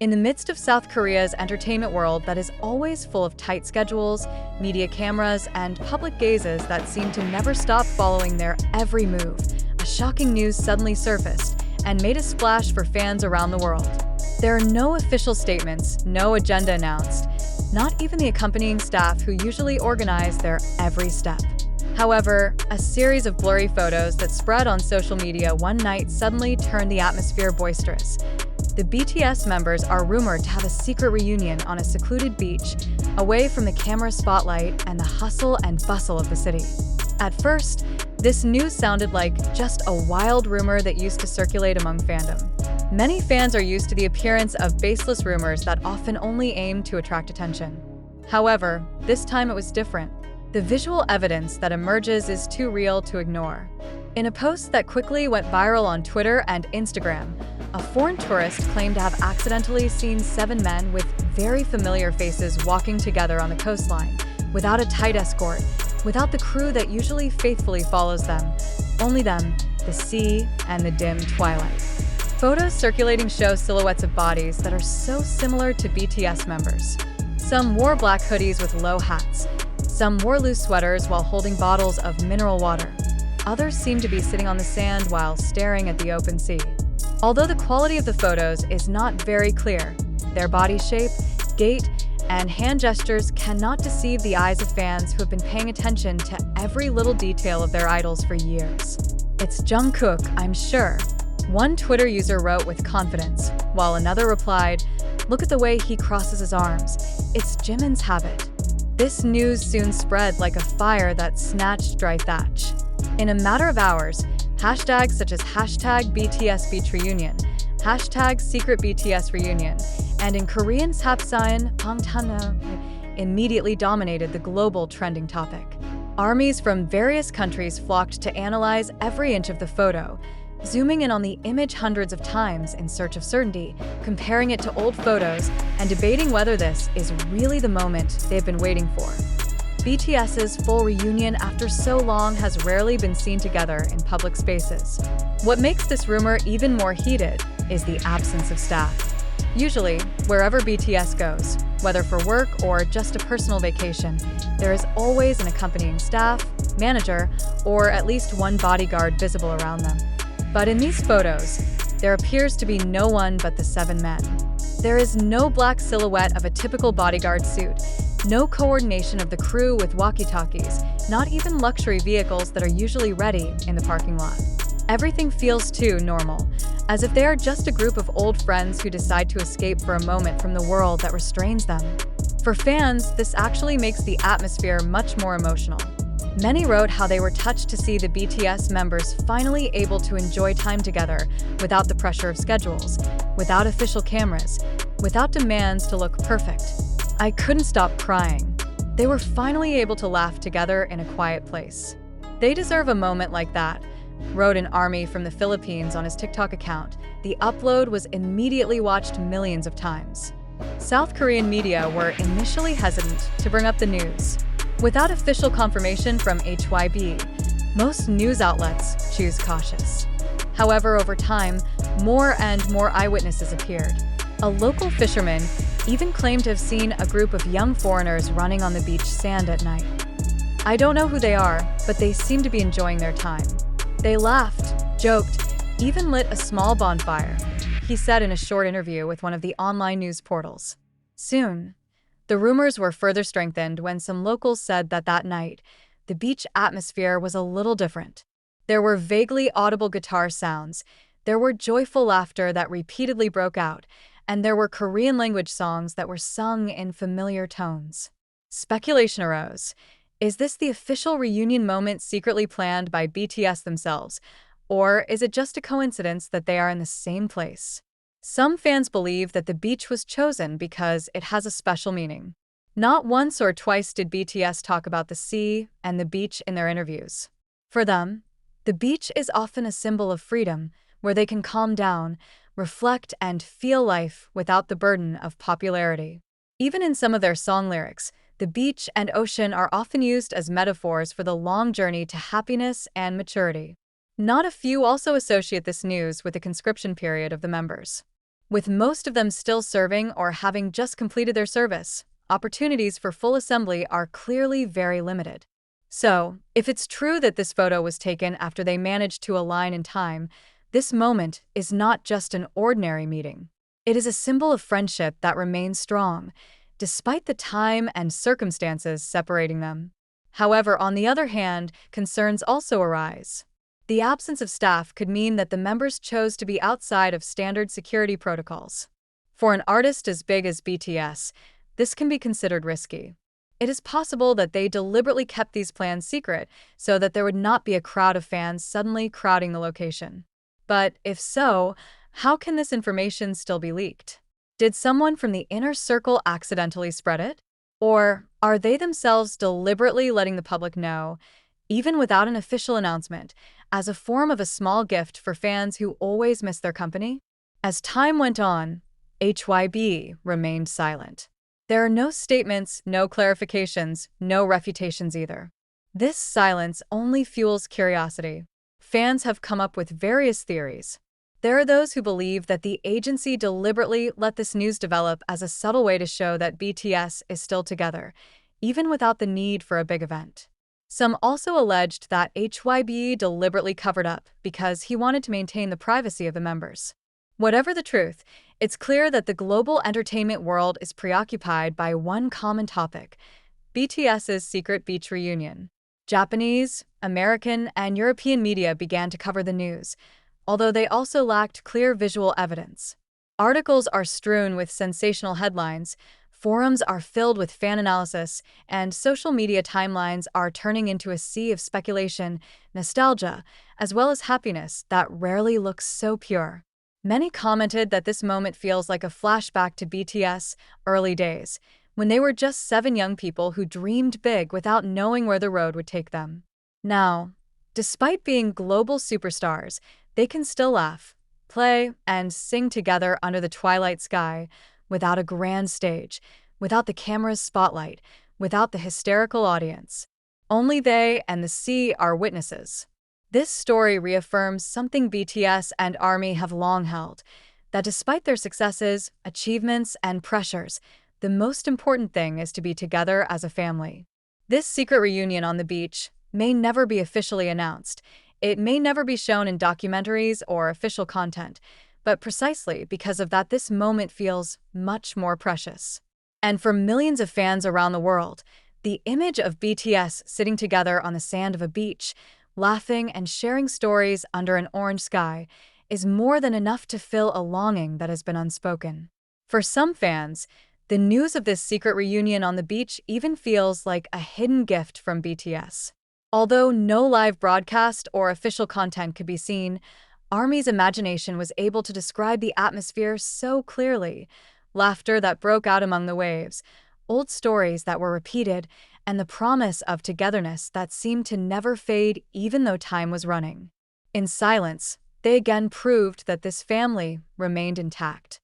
In the midst of South Korea's entertainment world that is always full of tight schedules, media cameras, and public gazes that seem to never stop following their every move, a shocking news suddenly surfaced and made a splash for fans around the world. There are no official statements, no agenda announced, not even the accompanying staff who usually organize their every step. However, a series of blurry photos that spread on social media one night suddenly turned the atmosphere boisterous. The BTS members are rumored to have a secret reunion on a secluded beach, away from the camera spotlight and the hustle and bustle of the city. At first, this news sounded like just a wild rumor that used to circulate among fandom. Many fans are used to the appearance of baseless rumors that often only aim to attract attention. However, this time it was different. The visual evidence that emerges is too real to ignore. In a post that quickly went viral on Twitter and Instagram, a foreign tourist claimed to have accidentally seen 7 men with very familiar faces walking together on the coastline, without a tight escort, without the crew that usually faithfully follows them, only them, the sea, and the dim twilight. Photos circulating show silhouettes of bodies that are so similar to BTS members. Some wore black hoodies with low hats. Some wore loose sweaters while holding bottles of mineral water. Others seemed to be sitting on the sand while staring at the open sea. Although the quality of the photos is not very clear, their body shape, gait, and hand gestures cannot deceive the eyes of fans who have been paying attention to every little detail of their idols for years. "It's Jungkook, I'm sure," one Twitter user wrote with confidence, while another replied, "Look at the way he crosses his arms. It's Jimin's habit." This news soon spread like a fire that snatched dry thatch. In a matter of hours, hashtags such as hashtag BTS Beach Reunion, hashtag Secret BTS Reunion, and in Korean Sapsayan Pangtana immediately dominated the global trending topic. Armies from various countries flocked to analyze every inch of the photo, zooming in on the image hundreds of times in search of certainty, comparing it to old photos, and debating whether this is really the moment they've been waiting for. BTS's full reunion after so long has rarely been seen together in public spaces. What makes this rumor even more heated is the absence of staff. Usually, wherever BTS goes, whether for work or just a personal vacation, there is always an accompanying staff, manager, or at least one bodyguard visible around them. But in these photos, there appears to be no one but the 7 men. There is no black silhouette of a typical bodyguard suit, no coordination of the crew with walkie-talkies, not even luxury vehicles that are usually ready in the parking lot. Everything feels too normal, as if they are just a group of old friends who decide to escape for a moment from the world that restrains them. For fans, this actually makes the atmosphere much more emotional. Many wrote how they were touched to see the BTS members finally able to enjoy time together without the pressure of schedules, without official cameras, without demands to look perfect. "I couldn't stop crying. They were finally able to laugh together in a quiet place. They deserve a moment like that," wrote an army from the Philippines on his TikTok account. The upload was immediately watched millions of times. South Korean media were initially hesitant to bring up the news. Without official confirmation from HYB, most news outlets choose cautious. However, over time, more and more eyewitnesses appeared. A local fisherman even claimed to have seen a group of young foreigners running on the beach sand at night. "I don't know who they are, but they seem to be enjoying their time. They laughed, joked, even lit a small bonfire," he said in a short interview with one of the online news portals. Soon, the rumors were further strengthened when some locals said that that night, the beach atmosphere was a little different. There were vaguely audible guitar sounds, there were joyful laughter that repeatedly broke out, and there were Korean language songs that were sung in familiar tones. Speculation arose. Is this the official reunion moment secretly planned by BTS themselves, or is it just a coincidence that they are in the same place? Some fans believe that the beach was chosen because it has a special meaning. Not once or twice did BTS talk about the sea and the beach in their interviews. For them, the beach is often a symbol of freedom, where they can calm down, reflect, and feel life without the burden of popularity. Even in some of their song lyrics, the beach and ocean are often used as metaphors for the long journey to happiness and maturity. Not a few also associate this news with the conscription period of the members. With most of them still serving or having just completed their service, opportunities for full assembly are clearly very limited. So, if it's true that this photo was taken after they managed to align in time, this moment is not just an ordinary meeting. It is a symbol of friendship that remains strong, despite the time and circumstances separating them. However, on the other hand, concerns also arise. The absence of staff could mean that the members chose to be outside of standard security protocols. For an artist as big as BTS, this can be considered risky. It is possible that they deliberately kept these plans secret so that there would not be a crowd of fans suddenly crowding the location. But if so, how can this information still be leaked? Did someone from the inner circle accidentally spread it? Or are they themselves deliberately letting the public know, even without an official announcement, as a form of a small gift for fans who always miss their company? As time went on, HYB remained silent. There are no statements, no clarifications, no refutations either. This silence only fuels curiosity. Fans have come up with various theories. There are those who believe that the agency deliberately let this news develop as a subtle way to show that BTS is still together, even without the need for a big event. Some also alleged that HYB deliberately covered up because he wanted to maintain the privacy of the members. Whatever the truth, it's clear that the global entertainment world is preoccupied by one common topic: BTS's secret beach reunion. Japanese, American, and European media began to cover the news, although they also lacked clear visual evidence. Articles are strewn with sensational headlines, forums are filled with fan analysis, and social media timelines are turning into a sea of speculation, nostalgia, as well as happiness that rarely looks so pure. Many commented that this moment feels like a flashback to BTS' early days, when they were just 7 young people who dreamed big without knowing where the road would take them. Now, despite being global superstars, they can still laugh, play, and sing together under the twilight sky, without a grand stage, without the camera's spotlight, without the hysterical audience. Only they and the sea are witnesses. This story reaffirms something BTS and ARMY have long held, that despite their successes, achievements, and pressures, the most important thing is to be together as a family. This secret reunion on the beach may never be officially announced. It may never be shown in documentaries or official content, but precisely because of that, this moment feels much more precious. And for millions of fans around the world, the image of BTS sitting together on the sand of a beach, laughing and sharing stories under an orange sky, is more than enough to fill a longing that has been unspoken. For some fans, the news of this secret reunion on the beach even feels like a hidden gift from BTS. Although no live broadcast or official content could be seen, ARMY's imagination was able to describe the atmosphere so clearly: laughter that broke out among the waves, old stories that were repeated, and the promise of togetherness that seemed to never fade even though time was running. In silence, they again proved that this family remained intact.